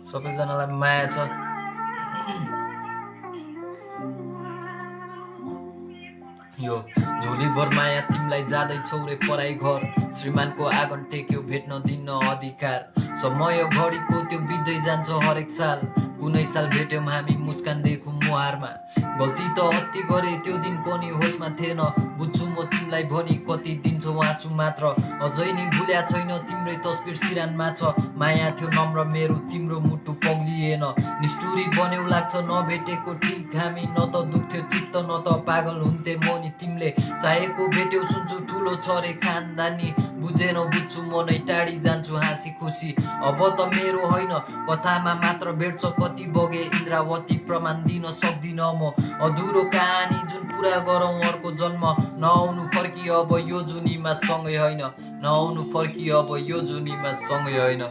सबैजनालाई माया छ। यो झोलीभर माया तिमीलाई जाँदैछौ रे पराई घर, श्रीमानको आँगन टेक्यो भेट्न दिन्न अधिकार। समय घडीको त्यो बित्दै जान्छ हरेक साल, कुनै साल भेट्यौँ हामी मुस्कान देखौँ मुहारमा। गल्ती त अति गरे त्यो दिन पनि होसमा थिएन, बुझ्छु म तिमीलाई भनी कति दिन्छौ आँसु मात्र। अझै नि भुल्या छैन तिम्रै तस्बिर सिरानमा छ, माया थियो नम्र मेरो तिम्रो मुटु पग्लिएन। निष्ठुरी बन्यौ लाग्छ नभेटेको ठिक हामी, न त दुख्थ्यो चित्त न त पागल हुन्थे म नि तिमीले। चाहेको भेट्यौ सुन्छु ठुलो छ रे खानदानी, बुझेनौ बुझ्छु म नै टाढी जान्छु हाँसी खुसी। अब त मेरो होइन कथामा मात्र भेट्छ कति बगे इन्द्रावती, प्रमाण दिन सक्दिन म अधुरो कहानी जुन पुरा गरौँ अर्को जन्म। नआउनु फर्की अब यो जुनीमा सँगै होइन, नआउनु फर्की अब यो जुनीमा सँगै होइन।